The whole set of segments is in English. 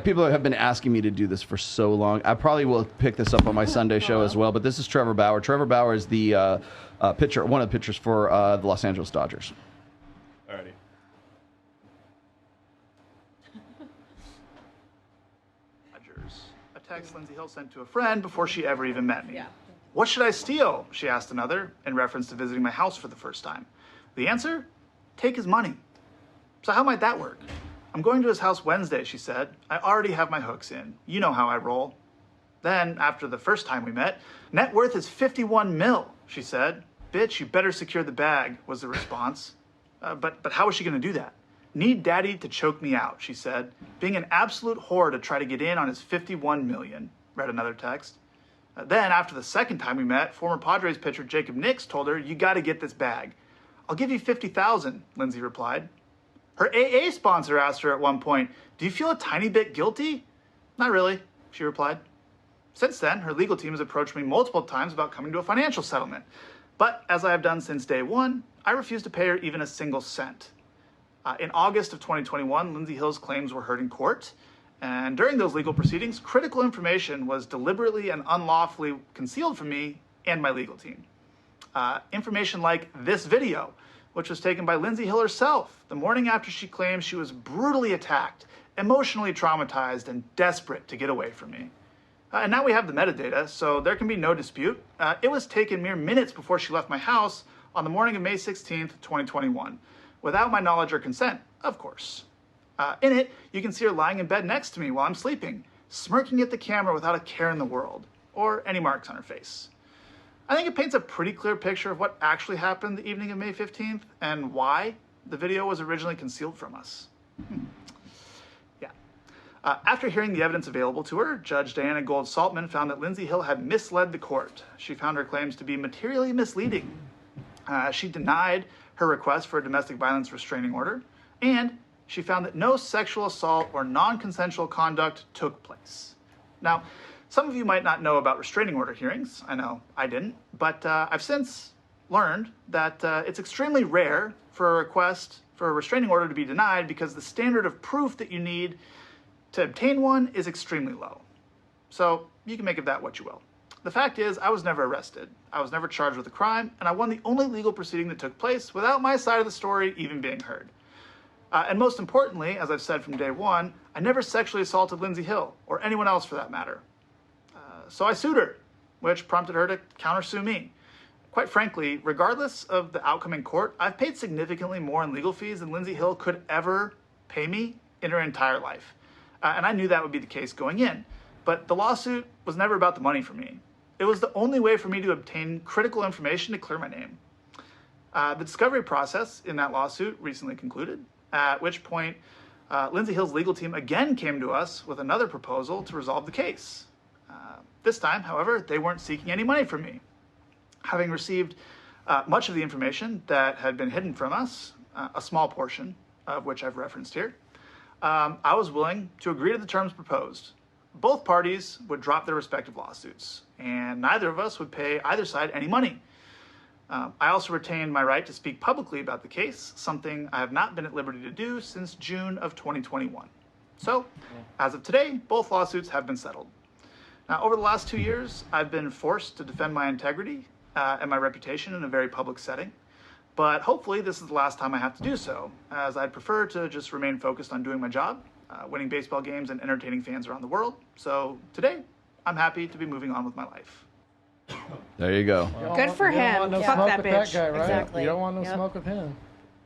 people have been asking me to do this for so long. I probably will pick this up on my Sunday show as well, but this is Trevor Bauer. Trevor Bauer is the pitcher, one of the pitchers for the Los Angeles Dodgers. Alrighty. A text Lindsay Hill sent to a friend before she ever even met me. Yeah. What should I steal? She asked another in reference to visiting my house for the first time. The answer? Take his money. So how might that work? I'm going to his house Wednesday, she said. I already have my hooks in. You know how I roll. Then, after the first time we met, net worth is 51 mil, she said. Bitch, you better secure the bag, was the response. But how is she going to do that? Need daddy to choke me out, she said. Being an absolute whore to try to get in on his 51 million, read another text. Then, after the second time we met, former Padres pitcher Jacob Nix told her, you got to get this bag. I'll give you 50,000, Lindsay replied. Her AA sponsor asked her at one point, do you feel a tiny bit guilty? Not really, she replied. Since then, her legal team has approached me multiple times about coming to a financial settlement. But as I have done since day one, I refuse to pay her even a single cent. In August of 2021, Lindsay Hill's claims were heard in court. And during those legal proceedings, critical information was deliberately and unlawfully concealed from me and my legal team. Information like this video, which was taken by Lindsay Hill herself the morning after she claimed she was brutally attacked, emotionally traumatized, and desperate to get away from me. And now we have the metadata, so there can be no dispute. It was taken mere minutes before she left my house on the morning of May 16th, 2021, without my knowledge or consent, of course. In it, you can see her lying in bed next to me while I'm sleeping, smirking at the camera without a care in the world, or any marks on her face. I think it paints a pretty clear picture of what actually happened the evening of May 15th and why the video was originally concealed from us. After hearing the evidence available to her, Judge Diana Gold-Saltman found that Lindsay Hill had misled the court. She found her claims to be materially misleading. She denied her request for a domestic violence restraining order, and she found that no sexual assault or non-consensual conduct took place. Now, some of you might not know about restraining order hearings. I know I didn't, but I've since learned that it's extremely rare for a request for a restraining order to be denied because the standard of proof that you need to obtain one is extremely low. So you can make of that what you will. The fact is, I was never arrested. I was never charged with a crime, and I won the only legal proceeding that took place without my side of the story even being heard. And most importantly, as I've said from day one, I never sexually assaulted Lindsay Hill, or anyone else for that matter. So I sued her, which prompted her to countersue me. Quite frankly, regardless of the outcome in court, I've paid significantly more in legal fees than Lindsay Hill could ever pay me in her entire life. And I knew that would be the case going in. But the lawsuit was never about the money for me. It was the only way for me to obtain critical information to clear my name. The discovery process in that lawsuit recently concluded, at which point Lindsay Hill's legal team again came to us with another proposal to resolve the case. This time, however, they weren't seeking any money from me. Having received much of the information that had been hidden from us, a small portion of which I've referenced here, I was willing to agree to the terms proposed. Both parties would drop their respective lawsuits, and neither of us would pay either side any money. I also retained my right to speak publicly about the case, something I have not been at liberty to do since June of 2021. So, as of today, both lawsuits have been settled. Now, over the last 2 years, I've been forced to defend my integrity and my reputation in a very public setting. But hopefully this is the last time I have to do so, as I'd prefer to just remain focused on doing my job, winning baseball games and entertaining fans around the world. So today, I'm happy to be moving on with my life. There you go. Good for him. Fuck that bitch. That guy, right? Exactly. You don't want no smoke with him.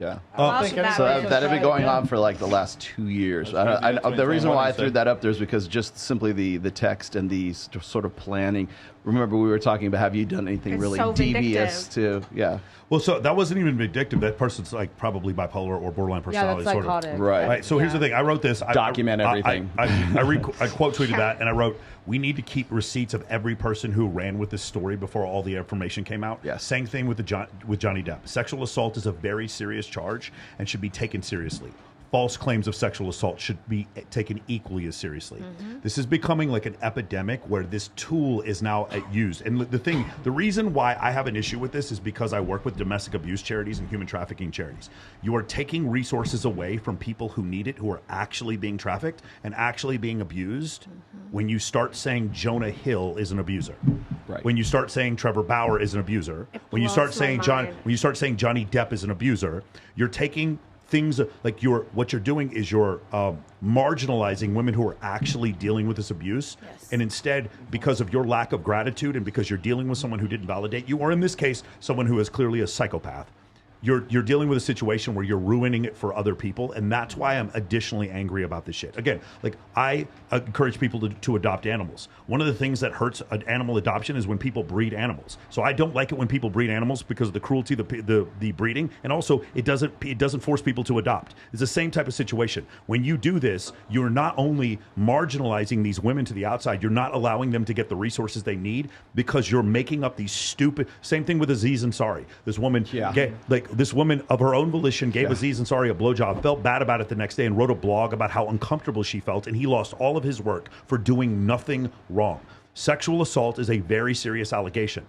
Yeah. So that had been going on for like the last 2 years. The reason why I threw that up there is because just simply the text and the sort of planning. Remember, we were talking about, have you done anything really so devious to, Well, so that wasn't even vindictive. That person's like probably bipolar or borderline personality. that's sort psychotic. of. Right. So here's the thing. I wrote this. Document everything. I quote tweeted that, and I wrote, we need to keep receipts of every person who ran with this story before all the information came out. Yes. Same thing with Johnny Depp. Sexual assault is a very serious charge and should be taken seriously. false claims of sexual assault should be taken equally as seriously. This is becoming like an epidemic where this tool is now used. And the reason why I have an issue with this is because I work with domestic abuse charities and human trafficking charities. You are taking resources away from people who need it, who are actually being trafficked and actually being abused when you start saying Jonah Hill is an abuser. Right. When you start saying Trevor Bauer is an abuser. When you start saying Johnny Depp is an abuser, you're taking things like what you're doing is you're marginalizing women who are actually dealing with this abuse. Yes. And instead, because of your lack of gratitude and because you're dealing with someone who didn't validate you, or in this case, someone who is clearly a psychopath, you're dealing with a situation where you're ruining it for other people, and that's why I'm additionally angry about this shit. Again, like I encourage people to adopt animals. One of the things that hurts an animal adoption is when people breed animals. So I don't like it when people breed animals because of the cruelty, the breeding, and also it doesn't force people to adopt. It's the same type of situation. When you do this, you're not only marginalizing these women to the outside, you're not allowing them to get the resources they need because you're making up these stupid. Same thing with Aziz Ansari. This woman, this woman of her own volition gave Aziz Ansari a blowjob, felt bad about it the next day, and wrote a blog about how uncomfortable she felt, and he lost all of his work for doing nothing wrong. Sexual assault is a very serious allegation.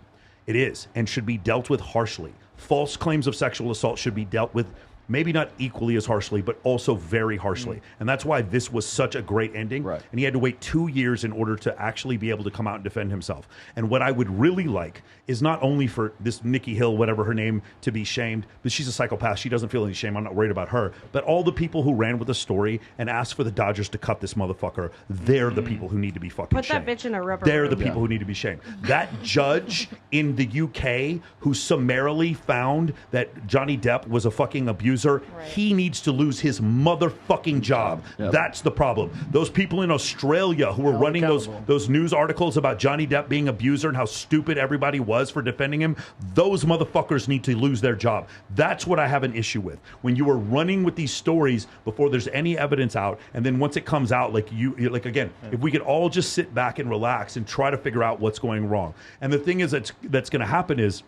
It is, and should be dealt with harshly. False claims of sexual assault should be dealt with maybe not equally as harshly, but also very harshly. And that's why this was such a great ending. Right. And he had to wait 2 years in order to actually be able to come out and defend himself. And what I would really like is not only for this Nikki Hill, whatever her name, to be shamed, but she's a psychopath. She doesn't feel any shame. I'm not worried about her. But all the people who ran with the story and asked for the Dodgers to cut this motherfucker, they're the people who need to be fucking shamed. Put that bitch in a rubber They're room. the people who need to be shamed. That judge in the UK who summarily found that Johnny Depp was a fucking abuser, he needs to lose his motherfucking job. Yep. That's the problem. Those people in Australia who were running those news articles about Johnny Depp being an abuser and how stupid everybody was for defending him, those motherfuckers need to lose their job. That's what I have an issue with. When you are running with these stories before there's any evidence out, and then once it comes out, again, if we could all just sit back and relax and try to figure out what's going wrong. And the thing is that's going to happen is,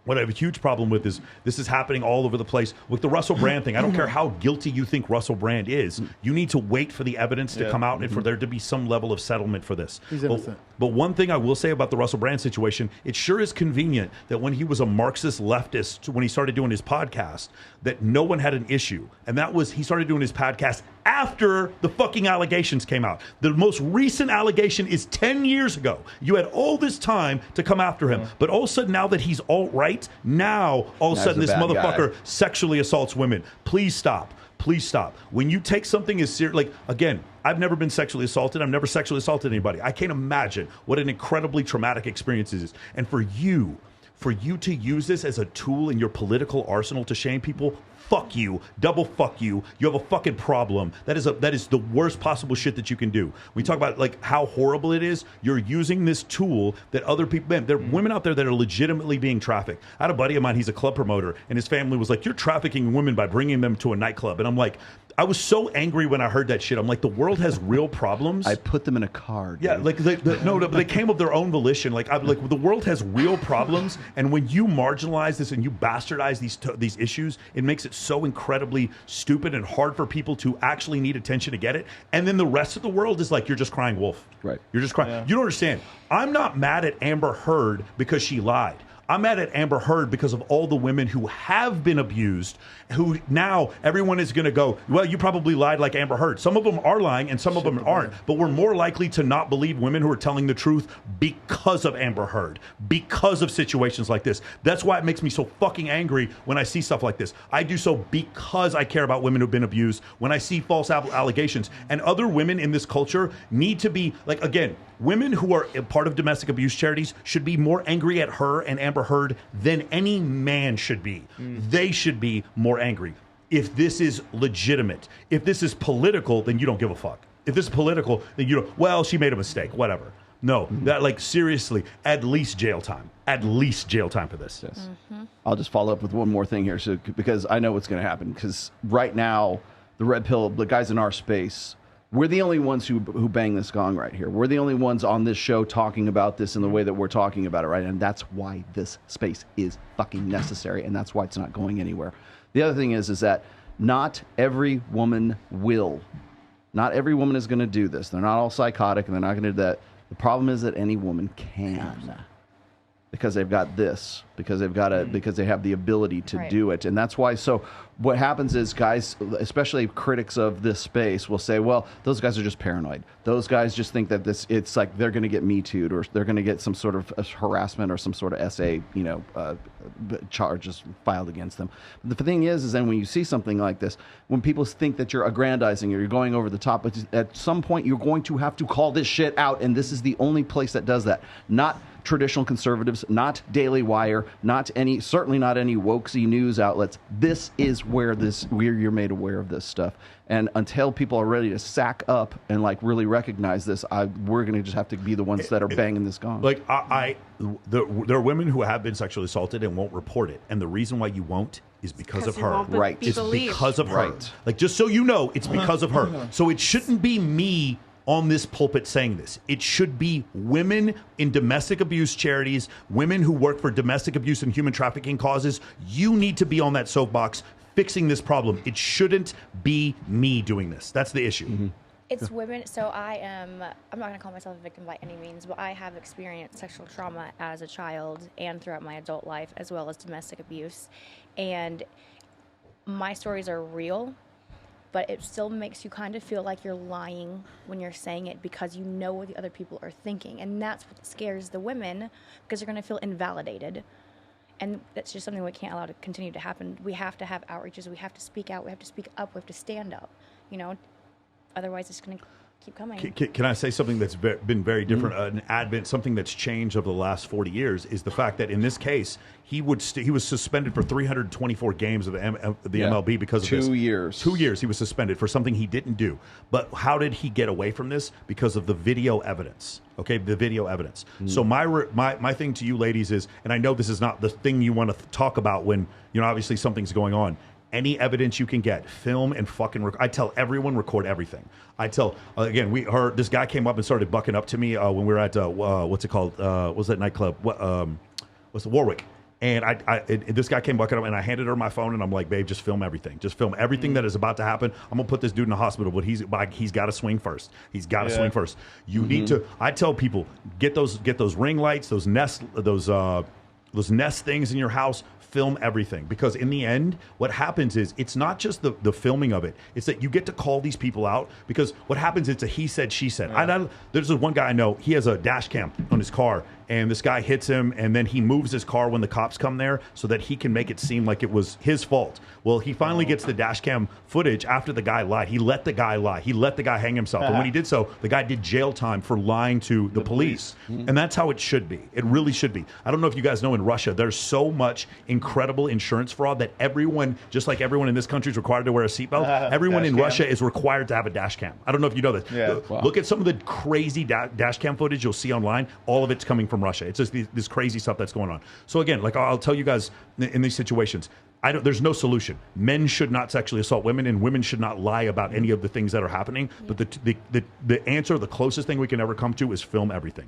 what I have a huge problem with is this is happening all over the place. With the Russell Brand thing, I don't care how guilty you think Russell Brand is. You need to wait for the evidence to come out and for there to be some level of settlement for this. He's innocent. But one thing I will say about the Russell Brand situation, it sure is convenient that when he was a Marxist leftist, when he started doing his podcast, that no one had an issue. And that was, he started doing his podcast after the fucking allegations came out. The most recent allegation is 10 years ago. You had all this time to come after him. But all of a sudden, now that he's alt-right, now all of a sudden this motherfucker sexually assaults women. Please stop. Please stop. When you take something as serious, like, again, I've never been sexually assaulted. I've never sexually assaulted anybody. I can't imagine what an incredibly traumatic experience this is. And for you to use this as a tool in your political arsenal to shame people, fuck you, double fuck you. You have a fucking problem. That is the worst possible shit that you can do. We talk about like how horrible it is. You're using this tool that other people, man, there are women out there that are legitimately being trafficked. I had a buddy of mine, he's a club promoter, and his family was like, you're trafficking women by bringing them to a nightclub. And I'm like, I was so angry when I heard that shit. I'm like, the world has real problems. I put them in a car. Dude. Yeah, like they came of their own volition. Like the world has real problems, and when you marginalize this and you bastardize these issues, it makes it so incredibly stupid and hard for people to actually need attention to get it. And then the rest of the world is like, you're just crying wolf. Right. You're just crying. Yeah. You don't understand. I'm not mad at Amber Heard because she lied. I'm mad at Amber Heard because of all the women who have been abused, who now everyone is going to go, well, you probably lied like Amber Heard. Some of them are lying and some of them aren't, but we're more likely to not believe women who are telling the truth because of Amber Heard, because of situations like this. That's why it makes me so fucking angry when I see stuff like this. I do so because I care about women who've been abused. When I see false allegations, and other women in this culture need to be, like, again, women who are a part of domestic abuse charities should be more angry at her and Amber Heard than any man should be. They should be more angry. If this is legitimate, if this is political, then you don't give a fuck. If this is political, then you don't, well, she made a mistake, whatever. No, that, like, seriously, at least jail time. At least jail time for this. Yes. I'll just follow up with one more thing here, because I know what's going to happen. Because right now, the red pill, the guys in our space, we're the only ones who bang this gong right here. We're the only ones on this show talking about this in the way that we're talking about it, right? And that's why this space is fucking necessary, and that's why it's not going anywhere. The other thing is that Not every woman will. Not every woman is going to do this. They're not all psychotic, and they're not going to do that. The problem is that any woman can. Because they've got this, because they have the ability to do it. And that's why, so what happens is guys, especially critics of this space, will say, well, those guys are just paranoid. Those guys just think that it's like they're going to get Me Too'd, or they're going to get some sort of harassment or some sort of SA, charges filed against them. But the thing is then when you see something like this, when people think that you're aggrandizing or you're going over the top, but at some point you're going to have to call this shit out, and this is the only place that does that. Not traditional conservatives, not Daily Wire, certainly not any wokesy news outlets. This is where you're made aware of this stuff. And until people are ready to sack up and like really recognize this, we're going to just have to be the ones that are banging this gong. Like there are women who have been sexually assaulted and won't report it, and the reason why you won't is because of her. Right. It's because of her. Like, just so you know, it's because of her. So it shouldn't be me on this pulpit saying this. It should be women in domestic abuse charities, women who work for domestic abuse and human trafficking causes. You need to be on that soapbox fixing this problem. It shouldn't be me doing this. That's the issue. Mm-hmm. It's women. So I'm not going to call myself a victim by any means, but I have experienced sexual trauma as a child and throughout my adult life, as well as domestic abuse. And my stories are real, but it still makes you kind of feel like you're lying when you're saying it, because you know what the other people are thinking. And that's what scares the women, because they're going to feel invalidated. And that's just something we can't allow to continue to happen. We have to have outreaches. We have to speak out. We have to speak up. We have to stand up, Otherwise, it's going to keep coming. Can I say something that's been very different? An advent, something that's changed over the last 40 years is the fact that in this case, he was suspended for 324 games of the MLB because of 2 years. 2 years he was suspended for something he didn't do. But how did he get away from this? Because of the video evidence. Okay, the video evidence. So my thing to you ladies is, and I know this is not the thing you want to talk about when, obviously something's going on. Any evidence you can get, film and fucking I tell everyone, record everything. I tell, again, this guy came up and started bucking up to me when we were at, what's it called? What was that nightclub? What's the Warwick? And this guy came bucking up, and I handed her my phone, and I'm like, babe, just film everything. Just film everything that is about to happen. I'm going to put this dude in the hospital, but he's got to swing first. He's got to swing first. You need to, I tell people, get those ring lights, those Nest things in your house. Film everything, because in the end, what happens is it's not just the filming of it. It's that you get to call these people out, because what happens, it's a he said, she said. There's this one guy I know, he has a dash cam on his car, and this guy hits him, and then he moves his car when the cops come there so that he can make it seem like it was his fault. Well, he finally gets the dash cam footage after the guy lied. He let the guy lie. He let the guy hang himself. And when he did so, the guy did jail time for lying to the police. And that's how it should be. It really should be. I don't know if you guys know, in Russia, there's so much incredible insurance fraud that everyone, just like everyone in this country is required to wear a seatbelt, everyone in Russia is required to have a dash cam. I don't know if you know this. Yeah. Wow. Look at some of the crazy dash cam footage you'll see online. All of it's coming from Russia. It's just this crazy stuff that's going on. So again, like I'll tell you guys, in these situations, there's no solution. Men should not sexually assault women, and women should not lie about any of the things that are happening. But the answer, the closest thing we can ever come to, is film everything.